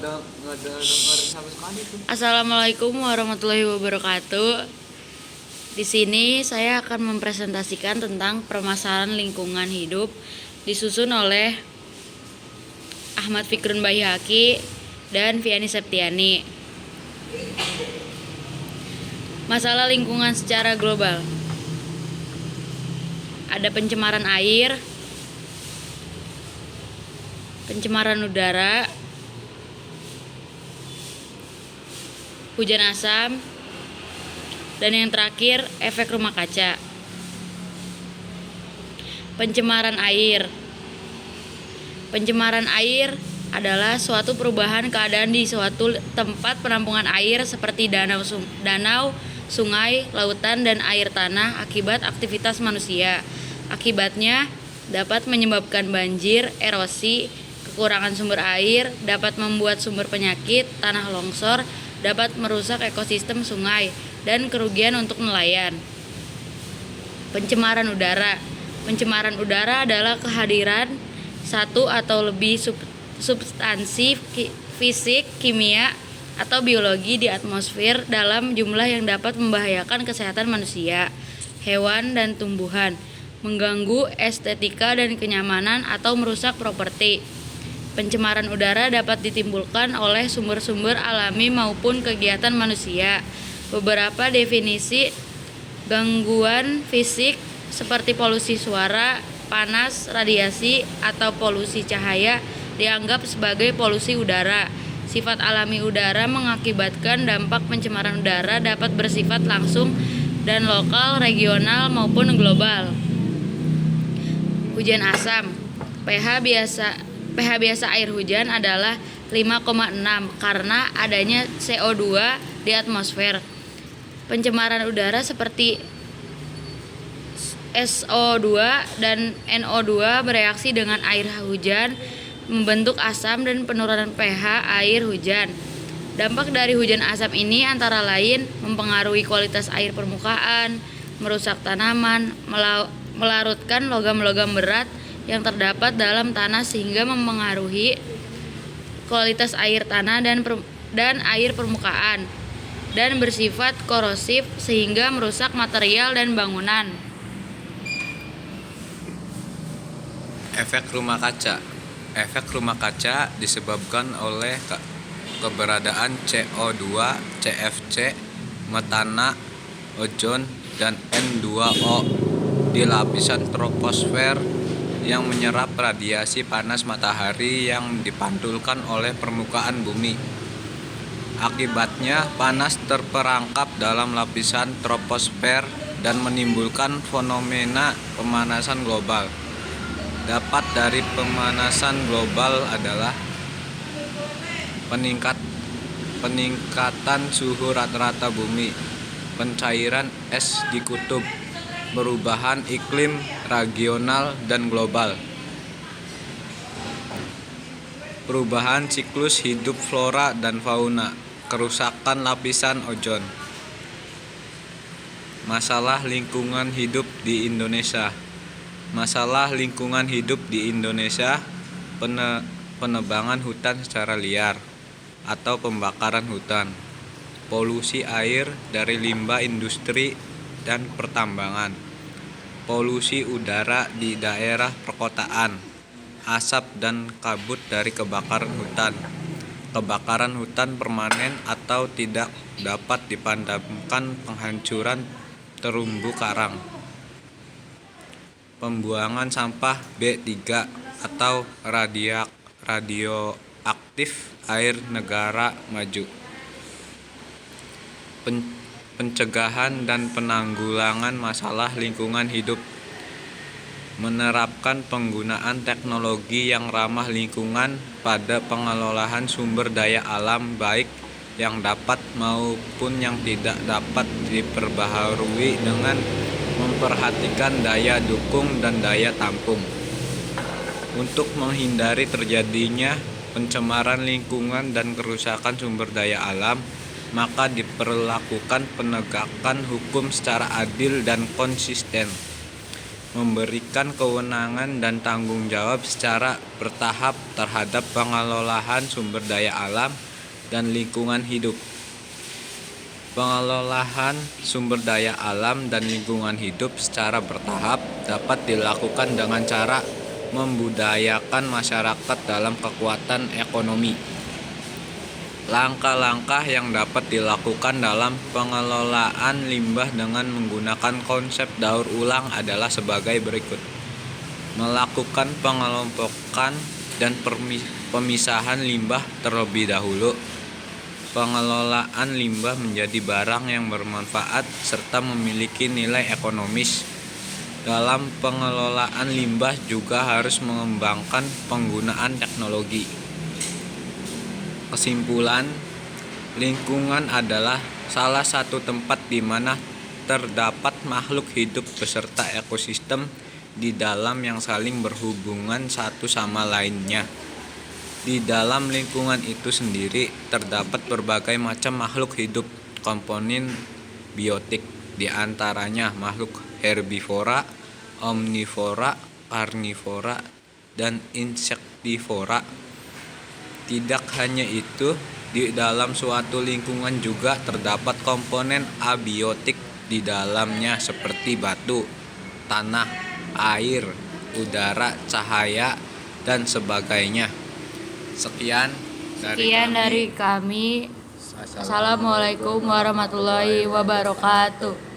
ngedengerin sampai sekali tuh. Assalamualaikum warahmatullahi wabarakatuh. Di sini saya akan mempresentasikan tentang permasalahan lingkungan hidup disusun oleh Ahmad Fikrun Baihaqi dan Viani Septiani. Masalah lingkungan secara global. Ada pencemaran air, pencemaran udara, hujan asam, dan yang terakhir efek rumah kaca. Pencemaran air. Pencemaran air adalah suatu perubahan keadaan di suatu tempat penampungan air seperti danau, sungai, lautan, dan air tanah akibat aktivitas manusia. Akibatnya dapat menyebabkan banjir, erosi, kekurangan sumber air, dapat membuat sumber penyakit, tanah longsor, dapat merusak ekosistem sungai, dan kerugian untuk nelayan. Pencemaran udara. Pencemaran udara adalah kehadiran satu atau lebih substansi fisik, kimia, atau biologi di atmosfer dalam jumlah yang dapat membahayakan kesehatan manusia, hewan, dan tumbuhan, mengganggu estetika dan kenyamanan, atau merusak properti. Pencemaran udara dapat ditimbulkan oleh sumber-sumber alami maupun kegiatan manusia. Beberapa definisi gangguan fisik seperti polusi suara, panas, radiasi, atau polusi cahaya dianggap sebagai polusi udara. Sifat alami udara mengakibatkan dampak pencemaran udara dapat bersifat langsung dan lokal, regional, maupun global. Hujan asam. pH biasa air hujan adalah 5,6 karena adanya CO2 di atmosfer. Pencemaran udara seperti SO2 dan NO2 bereaksi dengan air hujan membentuk asam dan penurunan pH air hujan. Dampak dari hujan asam ini antara lain mempengaruhi kualitas air permukaan, merusak tanaman, melarutkan logam-logam berat yang terdapat dalam tanah sehingga mempengaruhi kualitas air tanah dan air permukaan, dan bersifat korosif sehingga merusak material dan bangunan. Efek rumah kaca. Efek rumah kaca disebabkan oleh keberadaan CO2, CFC, metana, ozon, dan N2O di lapisan troposfer yang menyerap radiasi panas matahari yang dipantulkan oleh permukaan bumi. Akibatnya, panas terperangkap dalam lapisan troposfer dan menimbulkan fenomena pemanasan global. Dapat dari pemanasan global adalah peningkatan suhu rata-rata bumi, pencairan es di kutub, perubahan iklim regional dan global, perubahan siklus hidup flora dan fauna, kerusakan lapisan ozon. Masalah lingkungan hidup di Indonesia. Masalah lingkungan hidup di Indonesia, penebangan hutan secara liar atau pembakaran hutan, polusi air dari limbah industri dan pertambangan, polusi udara di daerah perkotaan, asap dan kabut dari kebakaran hutan permanen atau tidak dapat dipadamkan, penghancuran terumbu karang, pembuangan sampah B3 atau radioaktif air negara maju, pencegahan dan penanggulangan masalah lingkungan hidup, menerapkan penggunaan teknologi yang ramah lingkungan pada pengelolaan sumber daya alam baik yang dapat maupun yang tidak dapat diperbaharui dengan memperhatikan daya dukung dan daya tampung. Untuk menghindari terjadinya pencemaran lingkungan dan kerusakan sumber daya alam, maka diperlakukan penegakan hukum secara adil dan konsisten. memberikan kewenangan dan tanggung jawab secara bertahap terhadap pengelolaan sumber daya alam dan lingkungan hidup. Pengelolaan sumber daya alam dan lingkungan hidup secara bertahap dapat dilakukan dengan cara membudayakan masyarakat dalam kekuatan ekonomi. Langkah-langkah yang dapat dilakukan dalam pengelolaan limbah dengan menggunakan konsep daur ulang adalah sebagai berikut. Melakukan pengelompokan dan pemisahan limbah terlebih dahulu. Pengelolaan limbah menjadi barang yang bermanfaat serta memiliki nilai ekonomis. Dalam pengelolaan limbah juga harus mengembangkan penggunaan teknologi. Kesimpulan, lingkungan adalah salah satu tempat di mana terdapat makhluk hidup beserta ekosistem di dalam yang saling berhubungan satu sama lainnya. Di dalam lingkungan itu sendiri terdapat berbagai macam makhluk hidup komponen biotik, di antaranya makhluk herbivora, omnivora, karnivora, dan insektivora. Tidak hanya itu, di dalam suatu lingkungan juga terdapat komponen abiotik di dalamnya seperti batu, tanah, air, udara, cahaya, dan sebagainya. Sekian dari kami. Assalamualaikum warahmatullahi wabarakatuh.